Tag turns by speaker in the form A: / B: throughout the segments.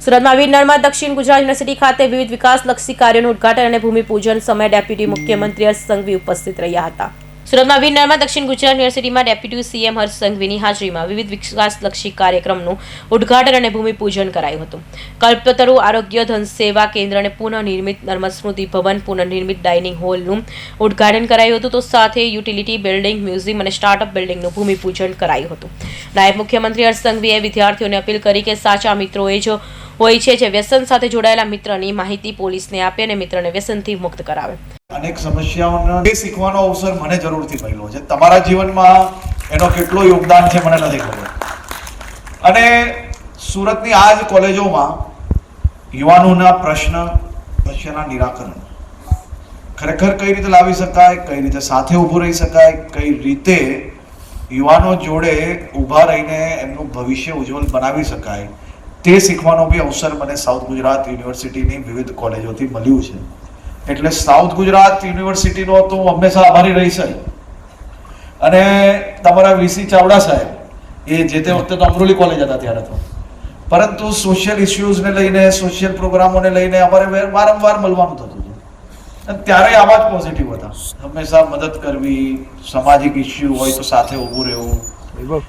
A: સુરતમાં વીર નર્મદ દક્ષિણ ગુજરાત યુનિવર્સિટી ખાતે વિવિધ વિકાસલક્ષી કાર્યોનું ઉદ્ઘાટન અને ભૂમિપૂજન સમયે ડેપ્યુટી મુખ્યમંત્રી હર્ષ સંઘવી ઉપસ્થિત રહ્યા હતા. સુરતમાં વીર નર્મદ દક્ષિણ ગુજરાત યુનિવર્સિટીમાં ડેપ્યુટી સીએમ હર્ષ સંઘવીની હાજરીમાં વિવિધ વિકાસલક્ષી કાર્યક્રમનું ઉદ્ઘાટન અને ભૂમિપૂજન કરાયું હતું. કલ્પતરુ આરોગ્ય ધન સેવા કેન્દ્રને પુનઃનિર્મિત નર્મદ સ્મૃતિ ભવન, પુનઃનિર્મિત ડાઇનિંગ હોલનું ઉદ્ઘાટન કરાયું હતું. તો સાથે યુટિલિટી બિલ્ડિંગ, મ્યુઝિયમ અને સ્ટાર્ટઅપ બિલ્ડિંગનું ભૂમિપૂજન કરાયું હતું. નાયબ મુખ્યમંત્રી હર્ષ સંઘવીએ વિદ્યાર્થીઓને અપીલ કરી કે સાચા મિત્રો એ જ હોય છે જે વ્યસન સાથે જોડાયેલા મિત્રની માહિતી પોલીસને આપે અને મિત્રને વ્યસનથી મુક્ત કરાવે.
B: અનેક સમસ્યાઓનો એ શીખવાનો અવસર મને જરૂરથી મળ્યો છે. તમારા જીવનમાં એનો કેટલો યોગદાન છે મને નથી ખબર. અને સુરતની આ જ કોલેજોમાં યુવાનોના સમસ્યાના નિરાકરણ ખરેખર કઈ રીતે લાવી શકાય, કઈ રીતે સાથે ઊભું રહી શકાય, કઈ રીતે યુવાનો જોડે ઊભા રહીને એમનું ભવિષ્ય ઉજ્જવળ બનાવી શકાય, તે શીખવાનો બી અવસર મને સાઉથ ગુજરાત યુનિવર્સિટીની વિવિધ કોલેજોથી મળ્યું છે. એટલે સાઉથ ગુજરાત યુનિવર્સિટીનો તો હું હંમેશા આભારી રહીશ. અને તમારા વીસી ચાવડા સાહેબ એ જે તે વખતે તો અમરોલી કોલેજ હતા ત્યારે તો, પરંતુ સોશિયલ ઇસ્યુઝને લઈને, સોશિયલ પ્રોગ્રામોને લઈને અમારે વારંવાર મળવાનું થતું હતું. અને ત્યારે આવા જ પોઝિટિવ હતા. હંમેશા મદદ કરવી, સામાજિક ઇસ્યુ હોય તો સાથે ઊભું રહેવું,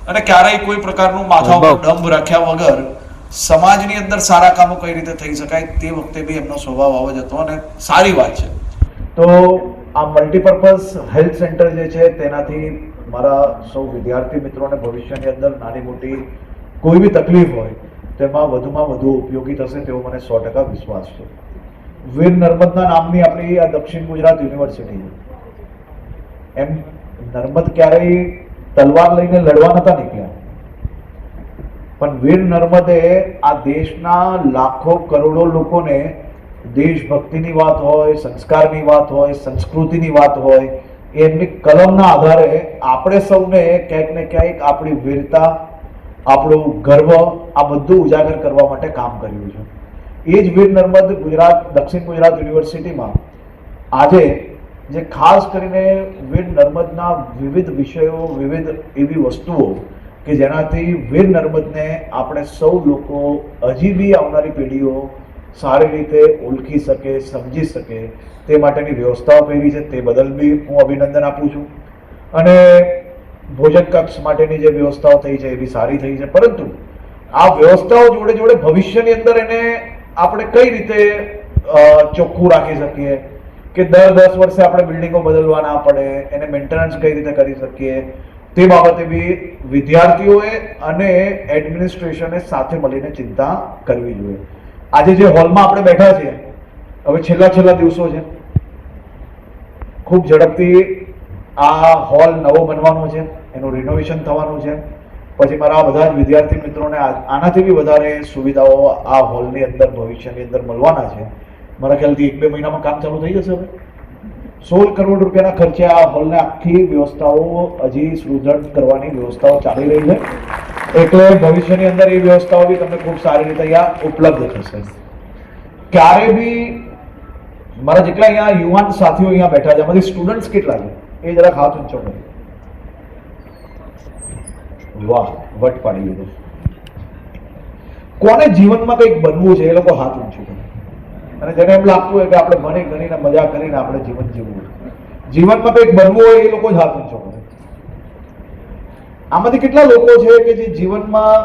B: અને ક્યારેય કોઈ પ્રકારનું માથા ઉપર ડંભ રાખ્યા વગર સમાજની અંદર સારા કામો કઈ રીતે થઈ શકાય તે વખતે બી એમનો સ્વભાવ આવો જ હતો. અને સારી વાત છે. તો આ મલ્ટીપર્પઝ હેલ્થ સેન્ટર જે છે તેનાથી મારા સૌ વિદ્યાર્થી મિત્રોને ભવિષ્યની અંદર નાની મોટી કોઈ બી તકલીફ હોય તેમાં વધુમાં વધુ ઉપયોગી થશે તેવો મને 100% વિશ્વાસ છે. વીર નર્મદના નામની આપણી આ દક્ષિણ ગુજરાત યુનિવર્સિટી છે. એમ નર્મદ ક્યારેય તલવાર લઈને લડવા નતા નીકળ્યા, પણ વીર નર્મદે આ દેશના લાખો કરોડો લોકોને દેશભક્તિની વાત હોય, સંસ્કારની વાત હોય, સંસ્કૃતિની વાત હોય, એમની કલમના આધારે આપણે સૌને ક્યાંક ને ક્યાંક આપણી વીરતા, આપણું ગર્વ આ બધું ઉજાગર કરવા માટે કામ કર્યું છે. એ જ વીર નર્મદ દક્ષિણ ગુજરાત યુનિવર્સિટીમાં આજે જે ખાસ કરીને વીર નર્મદના વિવિધ વિષયો, વિવિધ એવી વસ્તુઓ કે જેનાથી વીર નર્મદને આપણે સૌ લોકો હજી બી આવનારી પેઢીઓ સારી રીતે ઓળખી શકે, સમજી શકે તે માટેની વ્યવસ્થાઓ કરી છે. તે બદલ બી હું અભિનંદન આપું છું. અને ભોજન કક્ષ માટેની જે વ્યવસ્થાઓ થઈ છે એ બી સારી થઈ છે. પરંતુ આ વ્યવસ્થાઓ જોડે જોડે ભવિષ્યની અંદર એને આપણે કઈ રીતે ચોખ્ખું રાખી શકીએ કે દર 10 વર્ષે આપણે બિલ્ડિંગો બદલવા ના પડે, એને મેન્ટેનન્સ કઈ રીતે કરી શકીએ તે બાબતે બી વિદ્યાર્થીઓએ અને એડમિનિસ્ટ્રેશને સાથે મળીને ચિંતા કરવી જોઈએ. આજે જે હોલમાં આપણે બેઠા છીએ, હવે છેલ્લા દિવસો છે, ખૂબ ઝડપથી આ હોલ નવો બનવાનો છે, એનું રિનોવેશન થવાનું છે. પછી મારા બધા જ વિદ્યાર્થી મિત્રોને આનાથી બી વધારે સુવિધાઓ આ હોલની અંદર ભવિષ્યની અંદર મળવાના છે. મારા ખ્યાલથી 1-2 મહિનામાં કામ ચાલુ થઈ જશે. હવે 16 કરોડ રૂપિયાના ખર્ચે આ હોલને આખી વ્યવસ્થાઓ હજી સુદૃઢ કરવાની વ્યવસ્થાઓ ચાલી રહી છે. એટલે ભવિષ્યની અંદર એ વ્યવસ્થાઓ બી તમને ખૂબ સારી રીતે અહીંયા ઉપલબ્ધ થશે. ક્યારે બી મારા જેટલા અહીંયા યુવાન સાથીઓ અહીંયા બેઠા છે, એમાંથી સ્ટુડન્ટ્સ કેટલા છે એ જરાક હાથ ઊંચો કરો. વાહ, વટ પાડી દીધો. કોને જીવનમાં કંઈક બનવું છે એ લોકો હાથ ઊંચું કરે. અને જેને એમ લાગતું હોય કે આપણે ભણી ગણીને મજા કરીને આપણે જીવન જીવવું, જીવનમાં કંઈક બનવું હોય એ લોકો જ હાથ ઊંચો કરે. આમાંથી કેટલા લોકો છે કે જે જીવનમાં